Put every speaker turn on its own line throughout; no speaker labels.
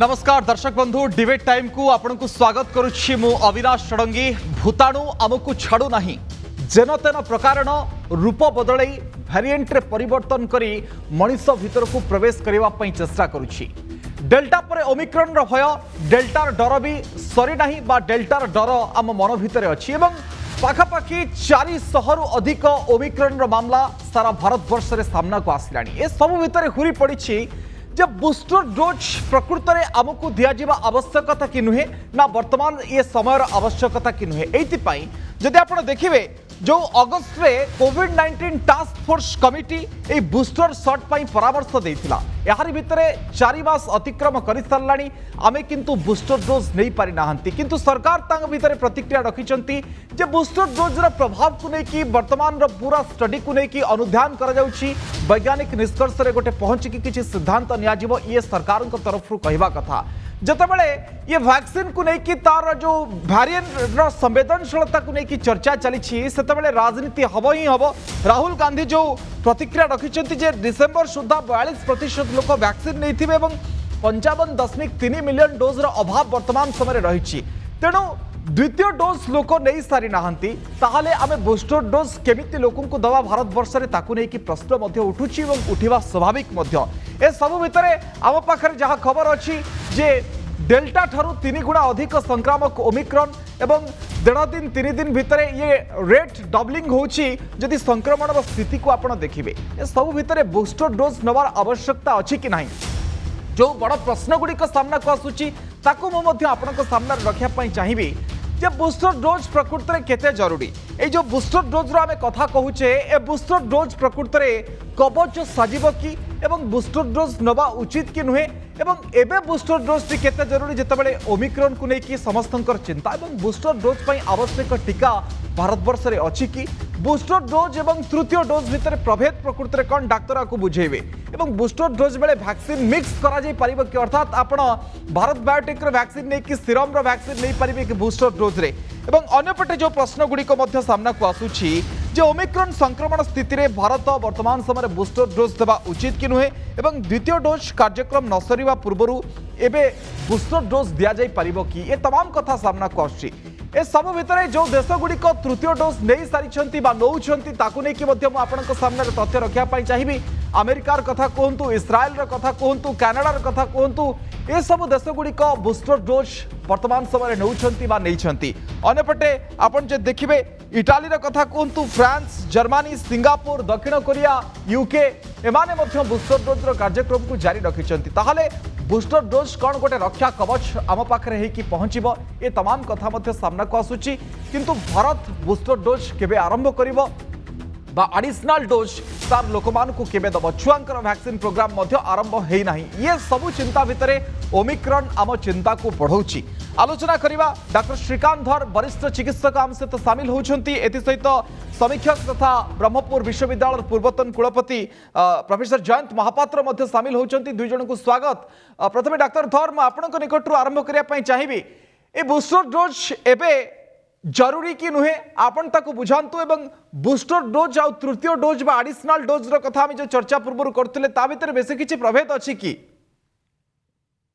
नमस्कार दर्शक बंधु डिबेट टाइम को आपन को स्वागत करुछि मु अविनाश षडंगी। भूताणु आमको छाड़ू नाही जेन तेन प्रकार रूप बदल भैरिएंट रे परिवर्तन करी मनीष भीतर को प्रवेश करने पई चेष्टा करुछि। डेल्टा पर ओमिक्रॉन रो भय डेल्टार डर भी सरी नाही बा डेल्टार डर आम मन भितर अछि एवं पाखापाखि 400 रु अधिक ओमिक्रॉन रो मामला सारा भारत वर्ष रे सामना को आसिलानी। ए सब भितर हुरी पड़िछि जब बूस्टर डोज प्रकृत में आमको दिज्वा आवश्यकता कि नुहे ना वर्तमान ये समय आवश्यकता कि नुहे। एइतिपाई जदि आप देखिए जो अगस्त में कोविड-19 टास्क फोर्स कमिटी ए बूस्टर शॉट पाई परामर्श देइथिला यार भितर 4 मास अतिक्रम कर साराणी आमे किंतु बूस्टर डोज नहीं पारि नाहंती किंतु सरकार तांग भितर प्रतिक्रिया रखिचंती जे बूस्टर डोज रा प्रभाव को लेकी वर्तमान रो पूरा स्टडी को लेकी अनुध्यान करा जाउची वैज्ञानिक निष्कर्ष रे गोटे पहुंच की किछि सिद्धांत निया जिवो ये सरकार को तरफ रु कहवा कथा। जतबेले ये वैक्सीन को लेकिन तार जो वेरिएंट संवेदनशीलता को लेकिन चर्चा चली सेतबेले राजनीति हब ही हब। राहुल गांधी जो प्रतिक्रिया रखिंट जे डिसेम्बर सुधा 42% लोक वैक्सीन नहीं थे और 55.3 मिलियन डोज अभाव वर्तमान समय रही तेणु द्वितीय डोज लोक नहीं सारी नाहंती ताहले आमे बूस्टर डोज केमिति लोकन को दवा भारत वर्ष रे ताकु नहीं कि प्रश्न मध्य उठुची एवं उठिवा स्वाभाविक मध्य। ए सब भितर आम पाखरे जहाँ खबर अच्छी जे डेल्टा ठारू 3 गुणा अधिक संक्रामक ओमिक्रॉन एवं 1.5 दिन 3 दिन भितर ये रेट डबलिंग होची जदि संक्रमण स्थिति को आपण देखिए ए सब भितर बूस्टर डोज नवार आवश्यकता अच्छी कि नहीं जो बड़ प्रश्न गुड़िक सामना को आसूची ताकू मु आपन सामने रखा चाहिए जे बूस्टर डोज प्रकृत में केते जरूरी। ए जो बूस्टर डोज रो आमे कथा कहूचे ए बूस्टर डोज प्रकृत में कवच साजिब कि एवं बूस्टर डोज नवा उचित कि नुहे एवं एबे बूस्टर डोज टी केते जरूरी जेतेबेले ओमिक्रॉन को लेकी समस्तंकर चिंता एवं बूस्टर डोज पई आवश्यक टीका भारतवर्ष रे अछि कि बूस्टर डोज एवं तृतीय डोज भितर प्रभेद प्रकृत में कौन डाक्तर को बुझेबे एवं बूस्टर डोज बेले वैक्सीन मिक्स करा जाई परिबो कि अर्थात आपण भारत बायोटेक रो वैक्सीन नै कि सीरम रो वैक्सीन नै परिबे कि बूस्टर डोज रे एवं अन्यपटे जो प्रश्न गुड़ी को मध्य सामना को आसुछि जे ओमिक्रॉन संक्रमण स्थिति रे भारत वर्तमान समय बूस्टर डोज देवा उचित कि नुहे एवं द्वितीय डोज कार्यक्रम न सरिवा पूर्वरु एबे बूस्टर डोज दिया जाई परिबो कि ये तमाम कथा सामना को आछि। ए सब भितर जो देश गुड़िक तृतीय डोज नहीं सारी नौकरी ताकू नहीं आपण सामने तथ्य रखा चाहिए। अमेरिकार कथा कहतु इस्राएल कथा कहतु कनाडार कथा कहतु ए सब देश गुड़िक बूस्टर डोज वर्तमान समय नौकरी अंपटे आपन जे देखिए इटाली कथा कहतु फ्रांस जर्मनी सिंगापुर दक्षिण कोरिया यूके एमाने बूस्टर डोज कार्यक्रम को जारी रखिंट ताहले बूस्टर डोज कौन गोटे रक्षा कवच आम पाखे होगी पहुँचब ये तमाम कथा मध्य सामना को आसूची किंतु भारत बूस्टर डोज केबे आरंभ करिवो बा एडिशनल डोज तार लोक मानकु केबे दब छुआंकर वैक्सीन प्रोग्राम मध्य आरंभ हेई नाही ये सब चिंता भितरे ओमिक्रॉन आम चिंता को बढ़ाउची। आलोचना करिवा डॉक्टर श्रीकांत धर वरिष्ठ चिकित्सक आम सहित सामिल होउछंती एति सहित समीक्षक तथा ब्रह्मपुर विश्वविद्यालय पूर्वतन कुलपति प्रोफेसर जयंत महापात्र मध्य सामिल होउछंती दुई जन को स्वागत। प्रथमे डॉक्टर धर म आपनक निकटरू आरंभ करिया पई चाहिबी ए बूस्टर डोज एबे जरूरी कि नुहे आपन ताकू बुझांतु एवं बूस्टर डोज आ तृतीय डोज बा एडिशनल डोज रो कथा हम जो चर्चा पूर्व करथिले ता भीतर बेसी किछि प्रभेद अछि कि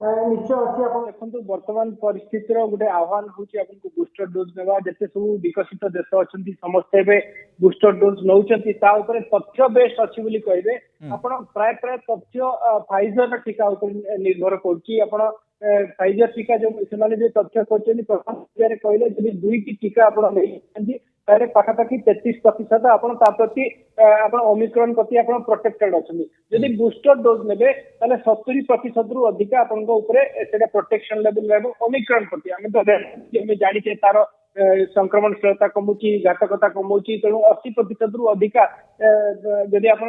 निश्चय अच्छी आप देखो वर्तमान परिस्थिति गोटे आह्वान हूँ आपको बूस्टर डोज नेवा जिते सब विकसित देश अच्छा समस्ते बूस्टर डोज नौकरी तथ्य बेस्ट अच्छी बोली कहे आप प्राय प्राय तथ्य फाइजर टीका निर्भर कर फाइजर टीका जो से तथ्य कर कहले जब 2टी टीका आप पाखापाखि 33% प्रति ओमिक्रॉन प्रति प्रोटेक्टेड अच्छा जदि बूस्टर डोज ने 70% रु अधिक प्रोटेक्शन लेवल ओमिक्रॉन प्रति आम जानी तार संक्रमणशीलता कमुची घातकता कमुची तेणु 80% रु अधिका जदि आप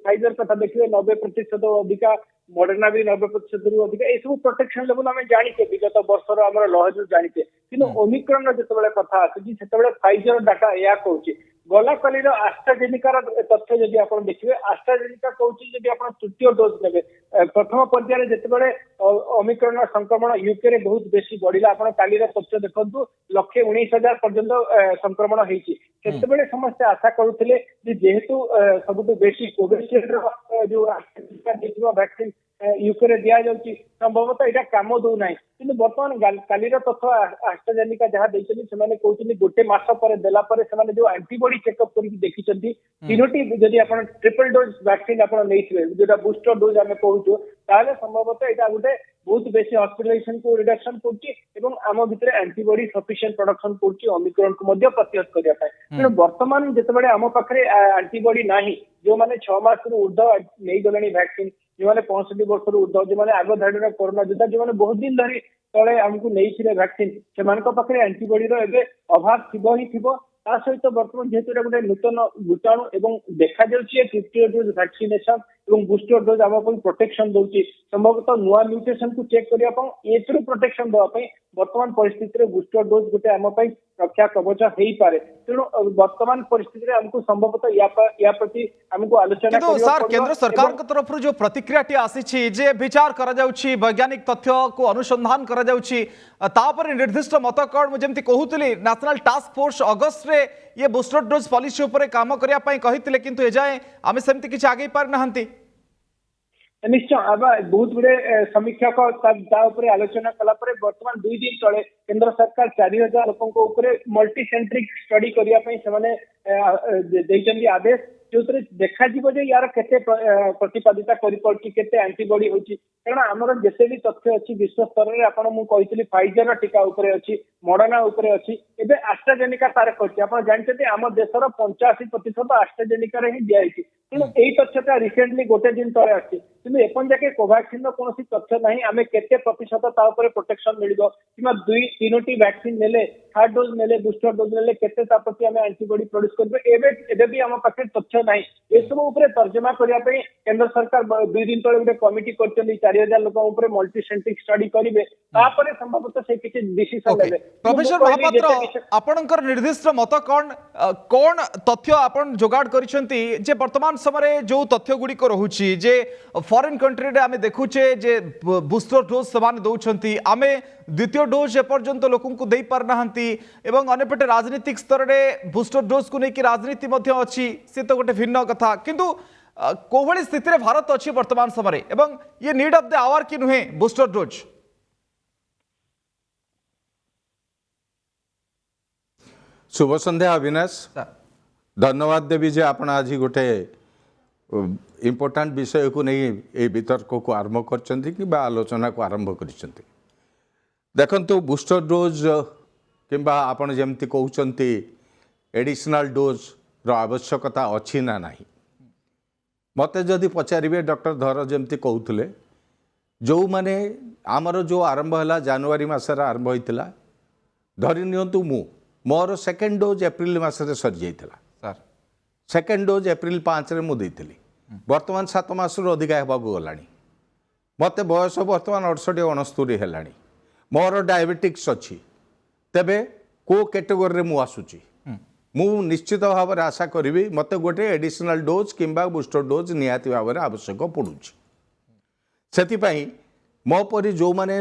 फाइजर कथा देखिए 90% अधिका मॉडर्ना भी 90% रु अधिका ये सब प्रोटेक्शन लेवल आम जानीचे विगत वर्षर आम लहर जानीचे कि ओमिक्रॉन जो कथा आसूची फाइजर डाटा या कहूँ गला काली आस्ट्राजेनिकार तथ्य जदि आप देखिए आस्ट्राजेनिका कहूँ जदि आप तृतीय डोज ने प्रथम पर्यायर जितेबाला ओमिक्रॉन संक्रमण यूके रे बहुत बेसी बढ़ला आप काली तथ्य देखु 1,19,000 पर्यंत संक्रमण होते समस्ते आशा करुले जेहेतु सबुठ बेसी कोविशील्ड जो वैक्सीन यूके रे दिया जाउची संभवतः एटा काम दउ नाही किंतु वर्तमान कालीर तथ्य आस्ट्राजेनिका जहाँ देइछन्ती सेमाने कहउछन्ती गोटे मास पर देला पर सेमाने जो एंटीबॉडी चेकअप करके देखिछन्ती तीनोटी जदि आपण ट्रिपल डोज वैक्सीन आपण नेइथिबे जोटा बूस्टर डोज आमे कहउछु ताले संभवतः एटा गोटे बहुत बेसी हॉस्पिटलाइजेशन को रिडक्शन करछि एवं आम भितर एंटीबॉडी सफिशिएंट प्रोडक्शन करछि ओमिक्रॉन को मध्य प्रतिहत करिया पाए तेणु वर्तमान जेतेबेले आम पाखरे एंटीबॉडी नाही जो माने 6 मास रु ऊर्ध्व नै गलेनी वैक्सीन जो माने 65 वर्ष रु ऊर्ध्व जो माने आगो धाडीर कोरोना योद्धा जो माने बहुत दिन धरी तले हमकु नेइथिले वैक्सीन सेमानक पाखरे एंटीबॉडी रो एबे अभाव थिबो ही थिबो ता सहित वर्तमान जेहेतु गोटे नूतन भूताणु एवं देखा जाउछि तृतीय डोज वैक्सीनेशन एवं बूस्टर डोज आम प्रोटेक्शन दउछि संभवतः नुआ म्यूटेशन को चेक करिया एथरो प्रोटेक्शन दवा वर्तमान परिस्थिति रे बूस्टर डोज गोटे आम रक्षा कवच हेई पारे तेणु वर्तमान परिस्थिति रे हमको संभवतः या प्रति हमको आलोचना
किंतु सर केंद्र सरकार के तरफ जो प्रतिक्रिया आसी जे विचार करा जाउछि वैज्ञानिक तथ्य को अनुसंधान करा जाउछि तापर निर्दिष्ट मत कौन जमती कहूली नेशनल टास्क फोर्स अगस्त रे ये बूस्टर डोज पॉलिसी ऊपर काम करिया पई कहितले किंतु एजाए आमे सेमती किछ आगे पार नहंती
निश्चय अब बहुत गुड़े समीक्षक आलोचना कला वर्तमान 2 दिन तले केंद्र सरकार 4000 लोकों मल्टी सेंट्रिक स्टडी करने आदेश जो देखा यार केते प्रतिपादिता केते एंटीबॉडी होची कारण हमर जैसे भी तथ्य अच्छी विश्व स्तर में आपण मु कहितली फाइजर टीका ऊपर अच्छी मॉडर्ना ऊपर अच्छी एबे एस्ट्राजेनेका तार करछि आपण जानते हम देशर 85% एस्ट्राजेनेका रे ही दिया होची तेणु एई तथ्यटा रिसेंटली गोटे दिन तले आछि किंतु एपन जाके कोवैक्सीन रो कोनोसी तथ्य नाही आमे केते प्रतिशत ता ऊपर प्रोटेक्शन मिलिबो किमा 2-3टी वैक्सीन नेले थर्ड डोज नेले बूस्टर डोज नेले केते ता प्रति आमे एंटीबॉडी प्रोड्यूस करबे एबे भी हम पाखे तथ्य नाही ए सब ऊपर तर्जमा करिया पे केंद्र सरकार 2 दिन तले गोटे कमिटी करचली 4000 लोक ऊपर मल्टी सेंट्रिक स्टडी करिवे तापरे संभवतः से किछि डिसिजन लेबे
प्रोफेसर महापात्र आपनकर निर्दिष्ट मत कोन तथ्य आपन जोगाड़ करिसंती जे वर्तमान समय जो तथ्य गुडी को रहुछि जे फॉरेन कंट्री रे आमे देखुचे जे बूस्टर डोज समान दउछंती आमे द्वितीय डोज एपर्यंत लोक को दे पार नहंती एवं अनेपटे राजनीतिक स्तर रे बूस्टर डोज को लेकिन राजनीति मध्य अच्छी से तो गोटे भिन्न कथा किंतु कोभली स्थिति रे भारत अच्छी वर्तमान समय एवं ये नीड ऑफ द आवर कि नुहे बूस्टर डोज
शुभ संध्या अविनाश धन्यवाद देवी जे आपण आज गोटे इम्पोर्टाट विषय को नहीं ए वितर्क को आरंभ करछंती कि बा आलोचना को आरंभ करछंती देखंतु बूस्टर डोज किंबा आपण जेमती कहउचंती एडिशनल डोज रो आवश्यकता अछि ना नाही मते जदि पचारिबे डॉक्टर धर जेमती कहउतले जो माने आमर जो आरंभ हला जनवरी मासरे आरंभ होइतिला धरि नियंतु मु मोर सेकेंड डोज एप्रिल मासरे सर जाइतिला
सर
सेकेंड डोज एप्रिल 5 रे मु देइतिली वर्तमान 7 मास रु अधिक हेबागु गलानी मते बयस वर्तमान 68-69 हेलानी मोर डायबिटिक्स अच्छी तेबे को कैटेगोरी मु आसुची मु निश्चित भाव में आशा करी मते गोटे एडिशनल डोज किंबा बूस्टर डोज निहाती भाव में आवश्यक पड़ुची से मो परी जो माने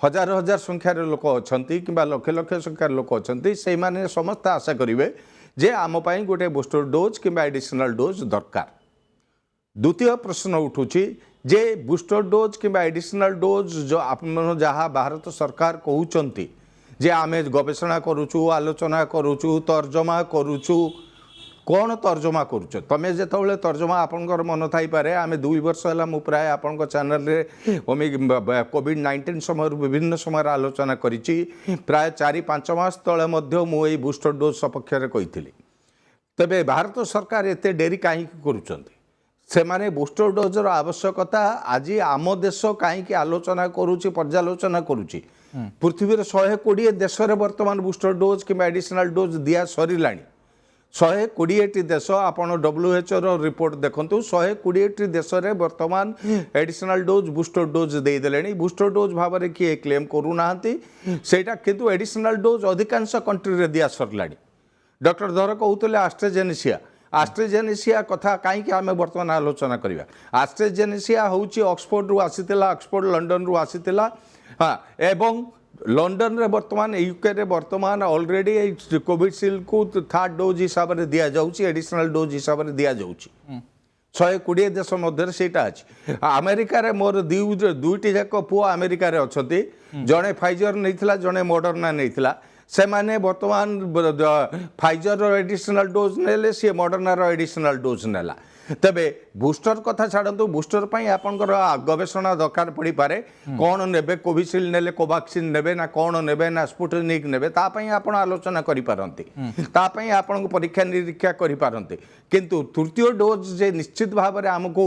हजार हजार संख्यार लोक अच्छा कि लक्ष लक्ष संख्यार लोक अच्छा से माने समस्त आशा करेंगे जे आम गोटे बूस्टर डोज किंबा एडिशनल डोज दरकार द्वितीय प्रश्न उठुची जे बूस्टर डोज किंबा एडिशनल डोज जो आपण जहाँ भारत सरकार कहउचंती जे आमे गवेषणा करूचु आलोचना करूचु तर्जमा करूचु कौन तर्जमा करूच तमे जेतबेले तर्जमा आपनकर मन थाई पारे आमे 2 वर्ष हला मु प्राय आपनकर चैनल रे कोविड-19 समय विभिन्न समय आलोचना करिछि प्राय 4-5 मास तळे मध्य मु एई बूस्टर डोज सपक्ष रे कहिथिली तबे भारत सरकार एते डेरी काहे करूचंती से माने बूस्टर डोजर आवश्यकता आज आम देश कहीं आलोचना करुच्ची पर्यालोचना करुच्ची पृथ्वी 120 देश में वर्तमान बूस्टर डोज कि एडिशनल डोज दिया सरला 120 देश आपड़ WHO रिपोर्ट देखु 120 देश में वर्तमान एडिशनल डोज बूस्टर डोज देदेले बूस्टर डोज भाव में किए क्लेम करूना सेटा किंतु एडिशनल डोज अधिकांश कंट्री रे दिया सरला डॉक्टर धर कहते आस्ट्राजेनेसिया आस्ट्राजेनेसिया कथा कहीं आम बर्तमान आलोचना करवा आस्ट्राजेनेसिया हूँ ऑक्सफोर्ड रु आसीला ऑक्सफोर्ड लंडन रु आसीला हाँ एवं लंडन रे वर्तमान यूके रे वर्तमान ऑलरेडी कोविडशील्ड को थर्ड डोज हिसाब से दि जाऊँगी एडिशनल डोज हिसाब से दि जाऊँगी 120 देश मध्य सेटा अच्छी अमेरिका रे मोर दुईटी जाक पुओ अमेरिका रे अच्छी जड़े फाइजर नहीं जड़े मॉडर्ना नहीं से माने वर्तमान फाइजर एडिशनल डोज नेले सी मॉडर्ना एडिशनल डोज नेला तेबे बूस्टर कथा छाड़ू बूस्टर पर आपंकर गवेषणा दरकार पड़ पारे कौन ने कोविशील्ड नेले कोवैक्सीन नेबे ना कौन नेबे ना स्पुटनिक नेबे तापाई आपण आलोचना करि पारंती तापाई आपण परीक्षा निरीक्षा करि पारंती किंतु तृतीय डोज जे निश्चित भाव में आमको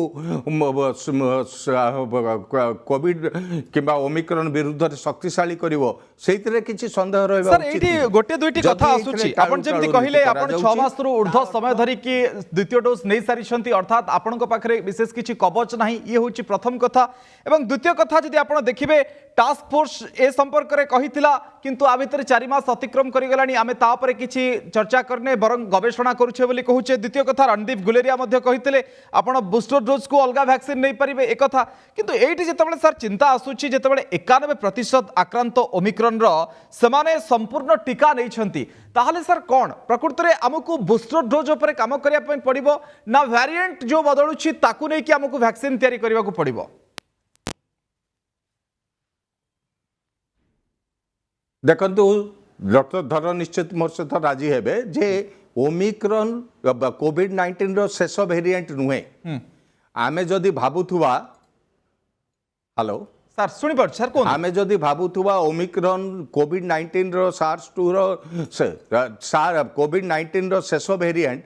कोविड किंबा ओमिक्रॉन विरुद्ध शक्तिशाली करिवो सेइतरे किछि संदेह रहबा
सर एठी गोटे दुईटी कथा आसुची आपण जेमति कहिले आपण 6 मास रु ऊर्ध्व समय धरि कि द्वितीय डोज नै सारिछंती अर्थात आपण पाखे विशेष किसी कवच ना ये हूँ प्रथम कथा एवं द्वितीय कथा जदि आप देखिए टास्क फोर्स ए संपर्क में कही किंतु आ भितर 4 मास अतिक्रम करीगला आम तापर किसी चर्चा करने बरं गवेषणा करुचे कहूचे द्वितीय कथा रणदीप गुलेरिया कही आपण बूस्टर डोज को अलग वैक्सीन नहीं पारे एक कथा किंतु एटी जिते सर चिंता आसूची जिते 91% आक्रांत ओमिक्रॉन से संपूर्ण टीका नहीं ताहले सर कौन प्रकृत में आमको बूस्टर डोज उपर काम करने पड़ो ना वेरिएंट जो बदलुची ताकू नहीं कि आमको वैक्सीन तैयारी करने को पड़ो
देखु डॉक्टर धर निश्चित मोर सहित राजी हेबे जे ओमिक्रॉन कोविड-19 रो शेष वेरिएंट नुहे आमे जदि भाबुथुवा हेलो
सर सुनी पड़ सर कौन
आमे जदि भाबुथुवा ओमिक्रॉन कोविड-19 रो SARS-2 रो कोविड-19 रो शेष वेरिएंट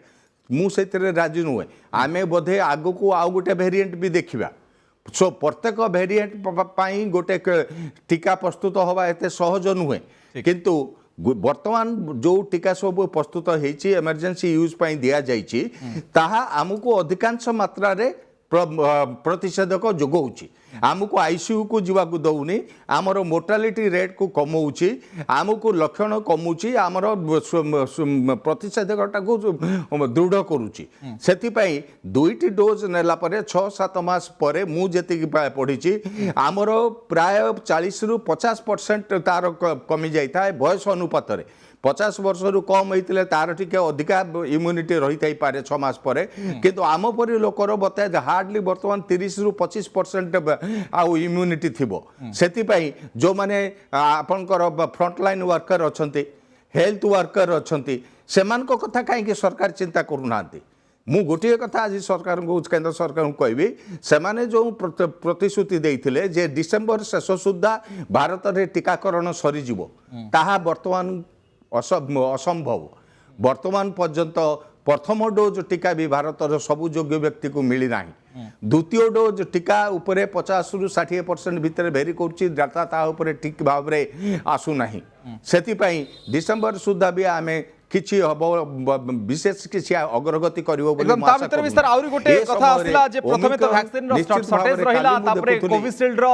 मु सेतरे राजी नुहे आमे बोधे आगु को आउ गोटे वेरिएंट भी देखिबा सो प्रत्येक वेरिएंट पाई गोटे टीका प्रस्तुत हवा एते सहज नुहे किंतु वर्तमान जो टीका सब प्रस्तुत होती इमरजेंसी यूज पाई दिया जाइए ताहा आमको अधिकांश मात्रा रे प्रतिषेधक जोगाऊँच आमको आईसीयू को जीवाक दौनी आमर मोर्टालिटी रेट को कमाऊँच आमको लक्षण कमुची आमर प्रतिषेधकटा को दृढ़ करुच्ची से दुईटी डोज नेला परे 6-7 मास परे मु जेतिक पढ़ी आमर प्राय 40 रु 50% तार कमी जाए बयस अनुपात 50 वर्ष रु कम होते तार टिके अधिका इम्यूनिटी रही थाई पारे 6 मास परे किंतु आम परी लोकर बताए हार्डली बर्तमान 30 रु 25% आउ इम्यूनिटी थिबो सेति जो माने आपनकर फ्रंटलाइन वर्कर अछंती हेल्थ वर्कर अछंती सेमान को कथा कहीं सरकार चिंता करूनांती मु गोटे कथा आज सरकार को केंद्र सरकार को कहबी सेमाने जो प्रतिश्रुति देइथिले जे डिसेंबर शेष सुद्धा भारत रे टीकाकरण सरी जिवो ताहा वर्तमान असंभव वर्तमान पर्यंत प्रथम डोज टीका भी भारतर सबु योग्य व्यक्ति को मिलना द्वितीय डोज टीका उपरे 50 रु 60% भितर भेरी करुच्ची डाटा ता उपरे ठीक भाव में आसुना से डिसेंबर सुधा भी आम किछि विशेष किछि अग्रगति करिवो बोली
एकदम ता भीतर भी सर आउरी गोटे कथा आसिला जे प्रथमे तो वैक्सीन रो शॉर्टेज रहिला तापरे कोविशील्ड रो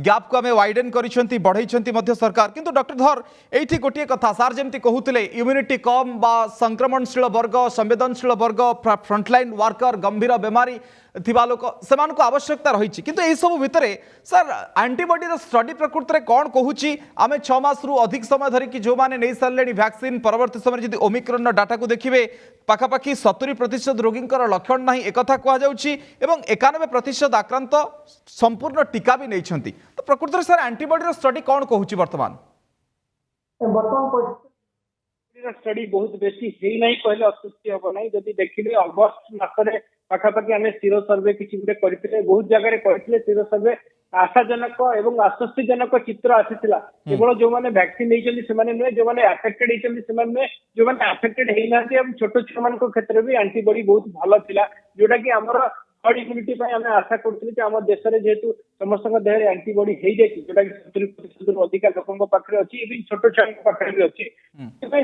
गैप को हमें वाइडन करिसंती बढ़ाइसंती मध्य सरकार किंतु डॉक्टर धर एठी गोटे कथा सर जेमति कहूतले इम्यूनिटी कम बा संक्रमणशील वर्ग संवेदनशील वर्ग फ्रंटलाइन वर्कर गंभीर बीमारी थिबा लोक सेमान को आवश्यकता रही किंतु ए सब भितर सर एंटीबॉडी रो स्टडी प्रकृत रे कोन कहूची आमे 6 मास रु अधिक समय धरि कि जो माने नै सारलेनी वैक्सीन परवर्ती समय जदि ओमिक्रॉन रो डाटा को देखिबे पाखापाखि 70% रोगी लक्षण नाही एकथा कहा जाउची एवं 91% आक्रांत संपूर्ण टीका भी नै छंती तो प्रकृत रे सर एंटीबॉडी रो स्टडी कोन कहूची वर्तमान
स्टडी बहुत बेसी हेई नहीं कहले अत्युक्ति हम नहीं जदि देखिले अगस्त मासरे पाखापाखि आम सीरो सर्वे किसी गोटे करते बहुत जगह करते सीरो सर्वे आशाजनक एवं आश्वस्तिजनक चित्र आसीला केवल जो मैंने वैक्सीन नहीं नुहे जो मैंने अफेक्टेड होती नुहे जो मैंने अफेक्टेड होना छोट छुआ क्षेत्र में एंटीबॉडी बहुत भल था जोटा कि आमर हर्ड इम्यूनिटी आम आशा करूँ देश में जेहेतु समस्त देह एंटीबॉडी हो जाए जोटा कि 70% अधिका लोकों पाखे अच्छी इवन छोट छुआ पाखे भी अच्छी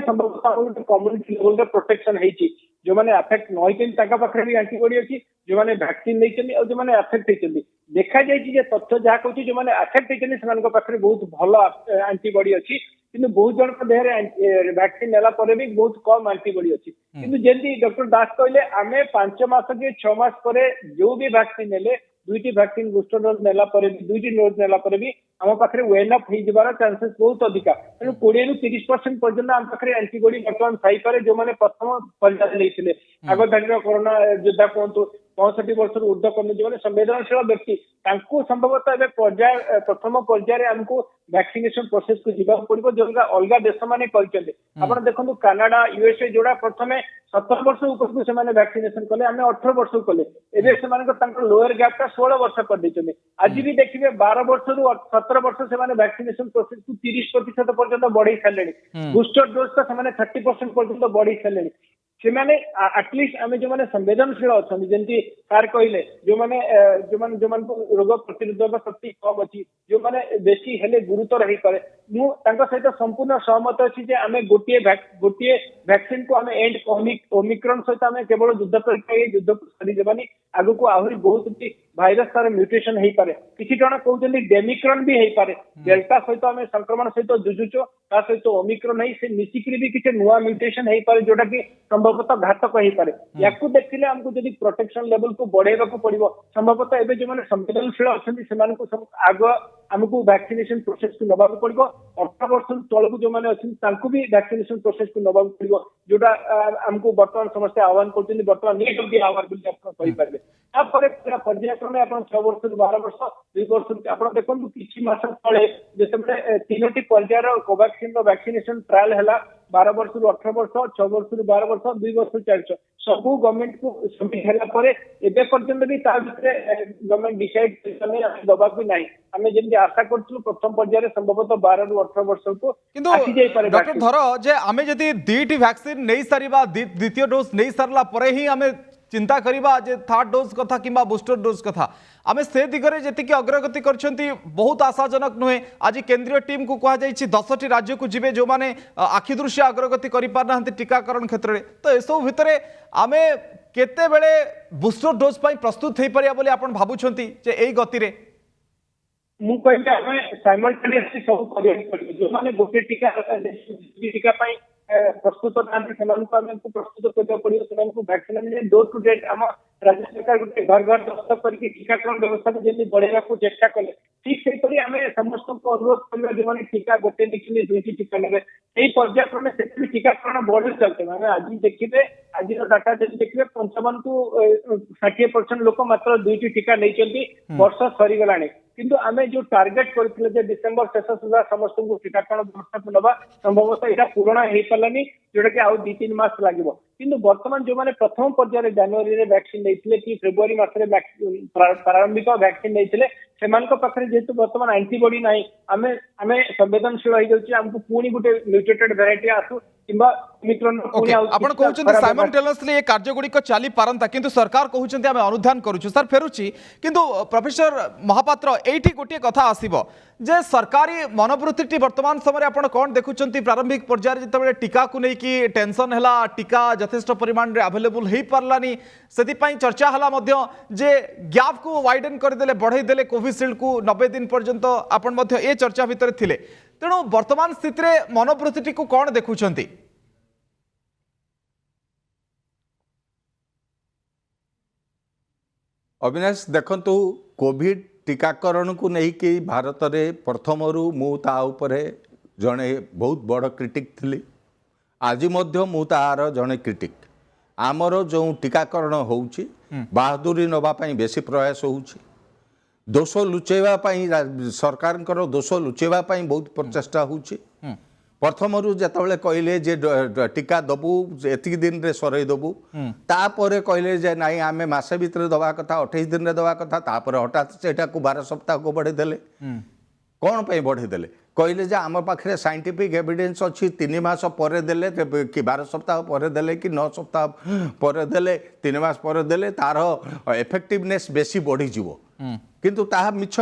संभवतः गोटे कम्युनिटी लेवल प्रोटेक्शन होती जो मैंने अफेक्ट न पाखे भी एंटीबॉडी अच्छी जो मैंने वैक्सीन नहीं और जो मैंने अफेक्ट होती देखा जाए तथ्य जहाँ कहूँ जो मैंने अफेक्ट होती पाखे बहुत भल एंटीबॉडी अच्छी किंतु बहुत जन देह वैक्सीन नेला पर भी बहुत कम एंटीबॉडी अच्छी किंतु जल्दी डॉक्टर दास कहले आमे 5 मास के 6 मास पर जो भी वैक्सीन नेले दुईटी वैक्सीन बूस्टर डोज नेला पर भी दुईटी डोज नेला पर भी आम पाखे वेन अप हो जबार चांसेस बहुत अधिका तेणु 20 रु 30% पर्यंत आम पाखे एंटीबॉडी बर्तमान थाई पारे जो मैंने प्रथम पर्याय लेते आग धाड़ी कोरोना योद्धा कहतु 65 वर्ष ऊर्ध्व कर्मी जो संवेदनशील व्यक्ति संभवतः एवं पर्याय प्रथम पर्याय आमको वैक्सीनेशन प्रोसेस को जीवा पड़ो जो अलग देश मैंने आप देखो कानाडा यूएसए जोड़ा प्रथम 17 वर्ष उपरको से वैक्सीनेशन कले आम 18 वर्ष कले एवं लोअर गैप टा 16 वर्ष कर देते आज भी देखिए 12 वर्ष रु 17 वर्ष से वैक्सीनेशन प्रोसेस को 30% पर्यंत बढ़ई सारे बूस्टर डोज तो 30% पर्यंत बढ़ई सारे से आटलिस्ट आम जो मैंने संवेदनशील अच्छा जमी सार कहले जो मैंने रोग प्रतिरोधक शक्ति कम अच्छी जो मैंने बेसी हेले गुरुतर हो पारे सहित संपूर्ण सहमत अच्छी आम गोटे वैक्सीन को आम एंड ओमिक्रॉन सहित आम केवल युद्ध युद्ध को सारीदेवानी आग को आहरी बहुत भाइरस तार म्यूटेशन हो पारे किसी जन कहते डेमिक्रॉन भी हो पारे डेल्टा सहित आम संक्रमण सहित जुझुच ता सहित ओमिक्रॉन है से मिसिकी भी किसी नुआ म्यूटेशन हो पारे जोटा कि संभवतः घातक हो पारे या देखिले हमको जब प्रोटेक्शन लेवल को बढ़ेगा पड़ो संभवतः एवं जो संवेदनशील अच्छा आग आमको वैक्सीनेशन प्रोसेस को नवा पड़ो 18 वर्ष तल को जो मैंने अच्छी भी वैक्सीनेशन प्रोसेस को नवा पड़ो जोटा आमको बर्तमान समस्ते आह्वान कर बर्तमान नीट ऑफ द आवर कहीपर पर्यायक्रमे आप 6 वर्ष 12 वर्ष 2 वर्ष आप देखो किसी मास तले जिते 3टी पर्यायर कोवैक्सीन वैक्सीनेशन ट्रायल है 12 वर्ष 18 वर्ष 6 वर्ष 12 वर्ष 2 वर्ष 4 सब गवर्नमेंट को सबमिट है पर्यंत भी गवर्नमेंट डिसाइड दबा भी ना आम जमी आशा करूँ प्रथम पर्यायर संभवतः 12 रु 18 वर्ष को
डॉक्टर धर जे आम जदि 2टी वैक्सीन नहीं सारिबा द्वितीय डोज नहीं सारला परे ही आम चिंता करिबा जे थर्ड डोज कथा किंबा बूस्टर डोज कथा आम से दिगरे जी अग्रगति करछंती बहुत आशाजनक नुहे आज केंद्रीय टीम को कहा 10टी राज्य को जीवे जो माने आखि दृश्य अग्रगति करि पार ना टीकाकरण क्षेत्र में तो एसबू भितर आम केते बेले बूस्टर डोज पाई प्रस्तुत हो पारिया बोली आपण भाबुछंती जे एई गति रे
मु कहते आम साइमल्टेनियसली सब करिया जो माने गोटे टीका पाई प्रस्तुत ना प्रस्तुत करने पड़ो वैक्सीन डोज टू डेट आम राज्य सरकार गोटे घर घर दस्तक करके टीकाकरण व्यवस्था को जमी बढ़ेगा चेष्टा कले ठीक से आम समस्त अनुरोध करवा जो टीका गोटे देखिए 2टी टीका ने पर्यायक्रमे से टीकाकरण बढ़ी चलते हैं आज देखिए आज डाटा देखिए 55 टू 60% लोक मात्र 2टी टीका नहीं वर्ष सरीगला किंतु आम जो टार्गेट करते डिसेम्बर शेष सुधा समस्त को टीकाकरण व्यवस्था को नवा संभवतः यहाँ पूरण हो पारानी जोटा कि आउ 2-3 मास लगे किंतु वर्तमान जो मैंने प्रथम पर्यायर जनवरी वैक्सीन नहीं कि फेब्रुआरी मासरे प्रारंभिक वैक्सीन नहीं से पाखे जेहेतु बर्तमान एंटीबॉडी ना आम आम संवेदनशील हो जाऊँ आमको पुणी गोटे म्यूटेटेड वेराइटी आसू किंबा ओमिक्रॉन
आपण कहउछन्ती साइमल्टेनियसली ए कार्यगुड़िक चली पारंता किंतु सरकार कहउछन्ती आमे अनुधान करूछु सर फेरुची किंतु प्रोफेसर महापात्र एठी गोटे कथा आसीबो जे सरकारी मनोवृत्ति वर्तमान समय आपण कोन देखुछन्ती प्रारंभिक पर्यायर जतबे टीका को नै कि टेंशन हला टीका यथेष्ट परिमाण रे अवेलेबल हेई पारलानी सेति पई चर्चा हला मध्य जे गैप को वाइडन कर देले बढ़ाई देले कोविशील्ड को 90 दिन पर्यंत आपण मध्य ए चर्चा भितर थिले तेणु वर्तमान स्थिति रे मनोवृत्ति को कोन देखुछन्ती
अविनाश देखंतु कोविड टीकाकरण को नहीं कि भारत में प्रथम मु ता उपरे जड़े बहुत बड़ क्रिटिक थी आज मु तार जड़े क्रिटिक आमर जो टीकाकरण होउची बहादुरी नवापाई बेसी प्रयास होउची दोष लुचेवाई सरकार दोष लुचेवाई बहुत प्रचेषा होउची प्रथम जिते कहले जे टीका दबू एतिक दिन रे सरई दबू तापर कहले जे नाई आम मसे भितर दवा कथा 28 दिन रे दवा कथा तापर हठात से 12 सप्ताह को बढ़ेदेले कौन पे बढ़ेदेले कहले जे आम पाखे साइंटिफिक एविडेंस अच्छी 3 मास पर देले कि 12 सप्ताह पर देले कि 9 सप्ताह पर देले 3 मास पर देले तार इफेक्टिवनेस बेसी बढ़ी जीवो किंतु ताहा मिछ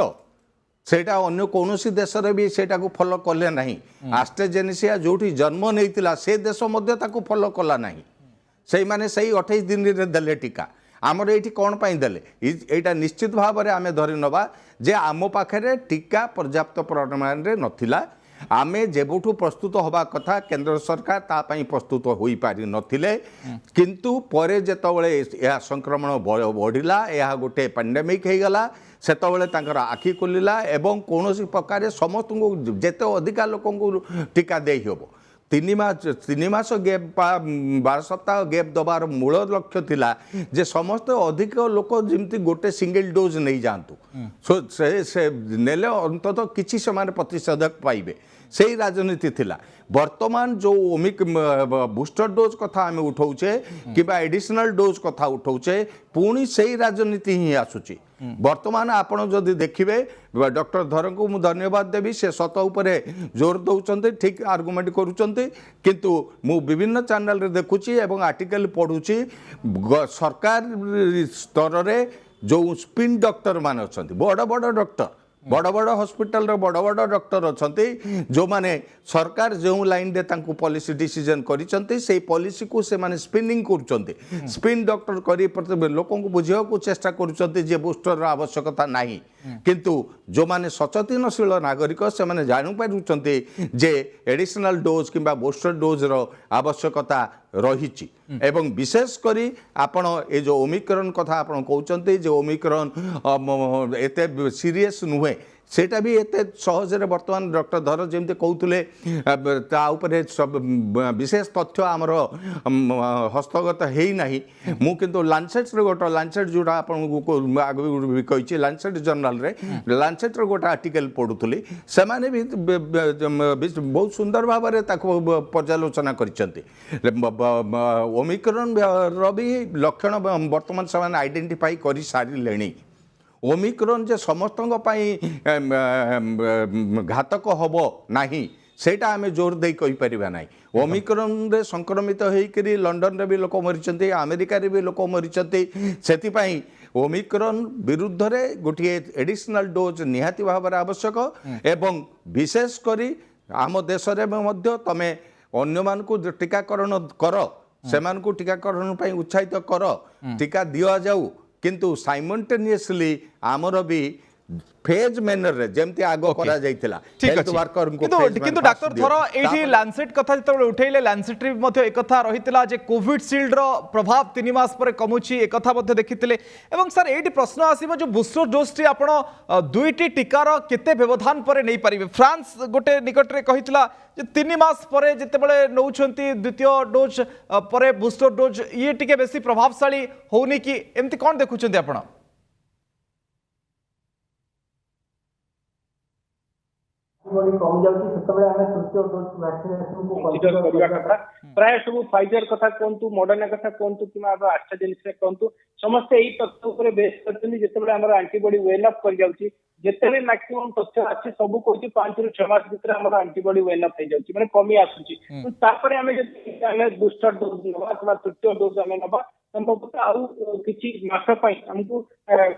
सेटा अन्य कौन देश भी सेटा को फॉलो कले नहीं आस्ट्राजेनेसिया जोटी जन्म नहीं से देश मध्य ताको फॉलो कला नहीं से माने सही 28 दिन रे देले टीका आमर ये कौन पाई देले एटा निश्चित भाव में आम धरी नवा जे आम पाखे टीका पर्याप्त परिमाण रे नथिला आमे जेबुठू प्रस्तुत होबा कथा केंद्र सरकार तापाई प्रस्तुत होई पारि नथिले किंतु परे जेतबळे या संक्रमण बढ़िला या गोटे पैंडेमिक हो गला सेतबळे तांकर आखि खोलिला एवं कौन प्रकार समस्त को जेते अधिका लोक टीका दे हेबो तीन मास गैप 12 सप्ताह गैप दबार मूल लक्ष्य थिला जे समस्त अधिक लोक जमती गोटे सिंगल डोज नहीं जातु सो से नेले अंततः किछि समान प्रतिषेधक पाइबे से राजनीति थिला। वर्तमान जो ओमिक बूस्टर डोज कथा आम उठाऊे कि एडिशनल डोज कथा उठाऊे पुणी से राजनीति ही आसुची। वर्तमान आपण जदि देखिए डॉक्टर धर को मु धन्यवाद देवी से सत उपरे जोर दौरान ठीक आर्गुमेंट करुँच किंतु मु विभिन्न चैनल रे देखुची एवं आर्टिकल पढ़ुची सरकार स्तर रे जो स्पिन डॉक्टर मान अच्छा बड़ बड़ डॉक्टर बड़ बड़ हॉस्पिटल रो बड़ बड़ डॉक्टर अच्छा जो माने सरकार जो लाइन रे तांको पॉलिसी डिसीजन करिसंती से पॉलिसी को से माने स्पिनिंग करूचंती स्पिन डॉक्टर करी लोकों को बुझिया को चेष्टा करूचंती जे बूस्टर रो आवश्यकता नाही किंतु जो माने सचेतनशील नागरिक से माने जानु पारुचंती जे एडिशनल डोज किंबा बूस्टर डोज रो आवश्यकता रही एवं विशेष करी आपण ए जो ओमिक्रॉन कथा आपण कहउचंती जे ओमिक्रॉन एते सीरियस नुहे सेटा भी एते सहज रे वर्तमान डॉक्टर धर जेमते कहउतले ता उपरे सब विशेष तथ्य आमर हस्तगत हेई नाही मु किंतु लांसेट रे गोटा लांसेट जोटा आपण को आगे कहिछि लांसेट जर्नल रे लांसेट रे गोटा आर्टिकल पढुतली से माने भी बहुत सुंदर भाव रे ताको पर्यालोचना करिसंती ओमिक्रॉन रो भी लक्षण वर्तमान से आइडेंटिफाई करि सारी लेनी ओमिक्रॉन जे समस्त घातक हम नहीं सेटा आमे जोर दे कहि परिबा नाही ओमिक्रॉन रे संक्रमित होइकरी लंडन रे भी लोक मरिचंती अमेरिका रे भी लोक मरिचंती सेति पई ओमिक्रॉन विरुद्ध रे गोटे एडिशनल डोज निहाती भाव आवश्यक एवं विशेष करी आम देश रे मध्य तमे अन्य मान को टीकाकरण कर से मान को टीकाकरण पई उत्साहित कर टीका दिया जाऊ किंतु साइमल्टेनियसली आमर भी फेज मैनर रे जेमती आगो करा जाइथिला हेल्थ वर्कर को
किंतु डॉक्टर थरो एठी लांसेट कथा जतबे उठैले लांसेट रे मध्ये एक कथा रहितला जे कोविड शील्ड रो प्रभाव 3 मास पर कमुची एक कथा मध्ये देखिथिले एवं सर एठी प्रश्न आसीबो जो बूस्टर डोज टी आपण दुईटी टीका रो केते व्यवधान पर नै परिबे फ्रांस गोटे निकट रे कहितला जे 3 मास पर जेतेबेले नौछंती द्वितीय डोज पर बूस्टर डोज ये टिके बेसी प्रभावशाली होउनी कि एमती कोन देखुचंती आपण
कमी जाउची सेतबेले आमे तृतीय डोज वैक्सीनेशन को कंसीडर करिया कथा प्राय सब फाइजर कथा कोंतु मॉडर्ना कथा कोंतु किमा एस्ट्राजेनेका कोंतु समस्त एही तथ्य ऊपर बेस करछनी जेतेबेले हमर एंटीबॉडी वेल अप कर जाउची जेतेबेले मैक्सिमम तथ्य अछि सब कोची 5 रु 6 मास भीतर हमर एंटीबॉडी वेल अप हो जाउची माने कमी आसुची तो तापरे आमे बूस्टर डोज नबा अथवा तृतीय डोज आमे नबा संभवतः आउ किछि मास पई हमकु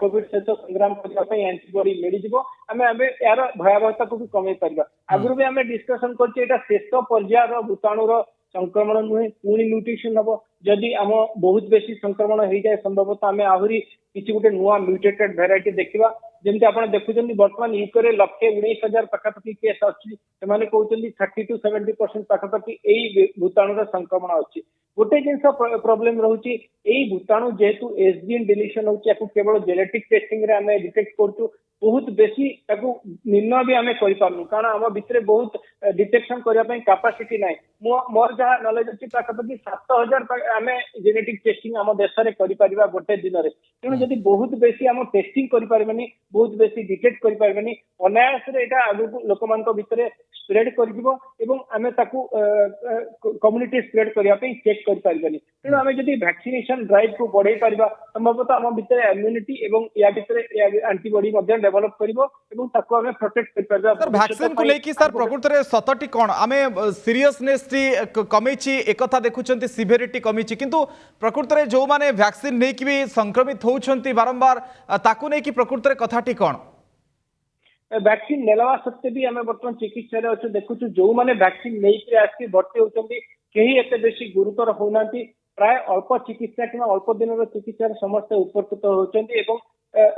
कोविड सहित संग्राम करबा पई एंटीबॉडी मिल जिवो आमे यार भयावहता को भी कमे परबा आगुरु भी आमे डिस्कशन करछि एटा शेष पर्याय रो भूताणु रो संक्रमण नुहे पुणी म्यूटेशन हम जदि आम बहुत बेसी संक्रमण हो जाए संभवतः आम आहरी किसी गोटे नुआ म्यूटेटेड भेराइटी देखा जमी आप देखुं बर्तमान यूके 1,19,000 पाखापाखि केस अच्छी से कहते 30 to 70% पाखापाखि यही भूताणुर संक्रमण अच्छी गोटे जिनस प्रोब्लेम रोचे यही भूताणु जेहेतु एसजीएन डिलीशन होची केवल जेनेटिक टेस्टिंग रे आमे डिटेक्ट करछु बहुत बेसी ताकू निर्णय भी आमे करि पारनु कारण हम भितरे बहुत डिटेक्शन करिया पई कैपेसिटी नाही मोर जहा नॉलेज अछि पाखापाखि 7,000 आमे जेनेटिक टेस्टिंग हम देश रे करि परिबा गोटे दिन रे तेणु जदि बहुत बेसी हम टेस्टिंग करि पारबेनी बहुत बेसी डिटेक्ट करि पारबेनी अनायास रे एटा आगु लोक मान को भितरे स्प्रेड कर दिबो एवं आमे ताकू कम्युनिटी स्प्रेड करिया पई चेक कर पारबेनी तेणु आमे जदि वैक्सीनेशन ड्राइव को बढ़ाई परिबा संभवतः हम भितरे इम्यूनिटी एवं या भितरे एंटीबॉडी मध्ये डेवलप करिवो एवं ताको आमे प्रोटेक्ट कर परबा
सर वैक्सीन को लेकी सर प्रकृत रे सतटी कोन आमे सीरियसनेस टी कमेची एकथा देखुचंती सिवियरिटी कमेची किंतु प्रकृत रे जो माने वैक्सीन नै कि भी संक्रमित होउछंती बारंबार ताकू नै कि प्रकृत रे कथाटी कोन
वैक्सीन नेलवा सत्ते भी आमे वर्तमान चिकित्सा रे अछि देखुछु जो माने वैक्सीन नै कि आसी भर्ती होउछंती केही एते बेसी गुरुतर होउनांती प्राय अल्प चिकित्सा कि अल्प दिन चिकित्सा समस्त उपकृत होउछंती एवं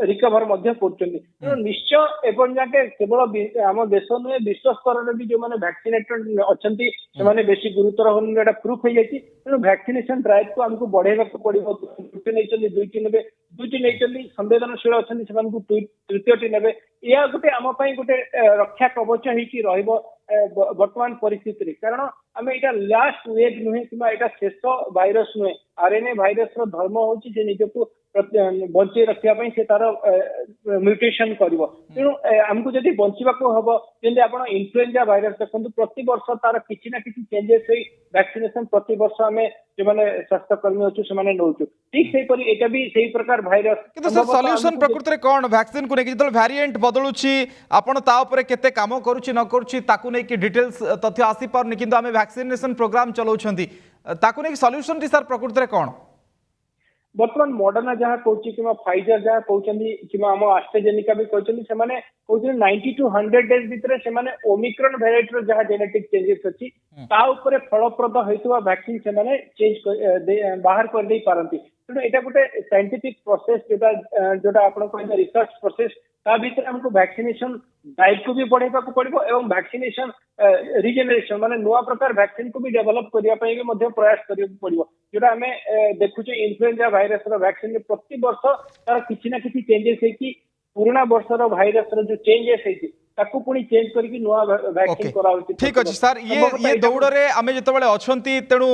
रिकवर मध्य करछंती निश्चय एवं जाके केवल आम देश नुहे विश्व स्तर रे भी जो माने वैक्सीनेटेड अछंती से माने बेसी गुरुतर होन एटा प्रूफ हो जायछि तेणु वैक्सीनेशन ड्राइव को हमको बढ़ेबा को पड़िबो नै 2 3 दुईटी नहीं संवेदनशील अच्छा से तृतीयटी ने या गोटे आम गोटे रक्षा कवच हो वर्तमान परिस्थिति कारण आम यहाँ लास्ट वेव नुहे कि शेष भाइरस नुहे आरएनए भाइरस धर्म हूँ निजक बचे रखापी से तार म्यूटेशन कर तेणु आमको जब बचा हम जमी आप इन्फ्लुएंजा भाइरस देखो प्रति वर्ष तार किसी ना किसी चेंजेस वैक्सीनेशन प्रति वर्ष आम जो मैंने स्वास्थ्यकर्मी अच्छु से नौ ठीक से यहाँ भी से प्रकार भाइरस
किंतु सर सॉल्यूशन प्रकृति में कौन वैक्सीन को लेकिन जो वेरिएंट बदलुची आपण ता ऊपर केते काम करूची न करूची ताकू नै कि डिटेल्स तथ्य आसी पारनी किंतु आमे वैक्सीनेशन प्रोग्राम चलाउछंती ताकू नै सॉल्यूशन टी सर प्रकृति में कौन
बर्तमान मॉडर्ना जहाँ कहूँ कि फाइजर जहाँ कहते कि आम आस्ट्राजेनिका भी कहते 90 to 100 डेज भितर से ओमिक्रॉन वेरिएंट जहाँ जेनेटिक चेंजेस अच्छी ताऊपर फलप्रद होता वैक्सीन से चेंज बाहर कर दे पारती तेणु यहाँ गोटे साइंटिफिक प्रोसेस जोटा आप रिसर्च प्रोसेस ता भीतर हमको वैक्सीनेशन ड्राइव को भी बढ़ावा पड़ो और वैक्सीनेशन रिजेनरेशन माने नुआ प्रकार वैक्सीन को भी डेवलप करने प्रयास करने पड़ो जोटा आम देखुचे इन्फ्लुएंजा भाइरस वैक्सीन प्रति वर्ष तार किसी ना किसी चेंजेस है पुराना वर्षर भाइरस जो चेंजेस ताकू पुणी चेंज करके नुआ वैक्सीन कराउछि
ठीक अछि सर ये दौड़े आमे जतबेले अछंती तेणु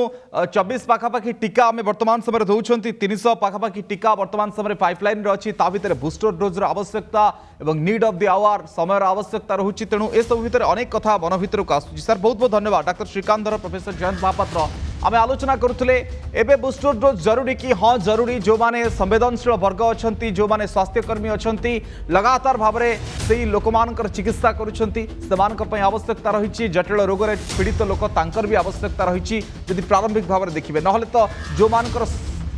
24 पाखापाखी टीका आमे वर्तमान समय दउछंती 300 पाखापाखी टीका वर्तमान समय पाइपलाइन रे अछि ता भितर बूस्टर डोज र आवश्यकता एवं नीड ऑफ द आवर समय र आवश्यकता रहउछि तेणु ए सब भितर अनेक कथा मन भितर को आसुछि सर बहुत बहुत धन्यवाद डॉक्टर श्रीकांत धर प्रोफेसर जयंत महापात्र आमे आलोचना करुले एबे बूस्टर डोज जरूरी कि हाँ जरूरी जो माने संवेदनशील वर्ग अछंती जो माने स्वास्थ्यकर्मी अछंती लगातार भाव में से लोक मानकर चिकित्सा करुछंती सेमानक पय आवश्यकता रही जटिल रोग रे पीड़ित लोक तांकर भी आवश्यकता रही जदि प्रारंभिक भाव में देखिए नहले तो जो मानकर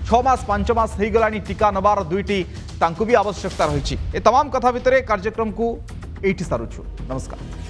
6 मास 5 मास हो गलानी टीका नबार दुईटी तांकु भी आवश्यकता रही ए तमाम कथा भितर कार्यक्रम को एठी सारुछु नमस्कार।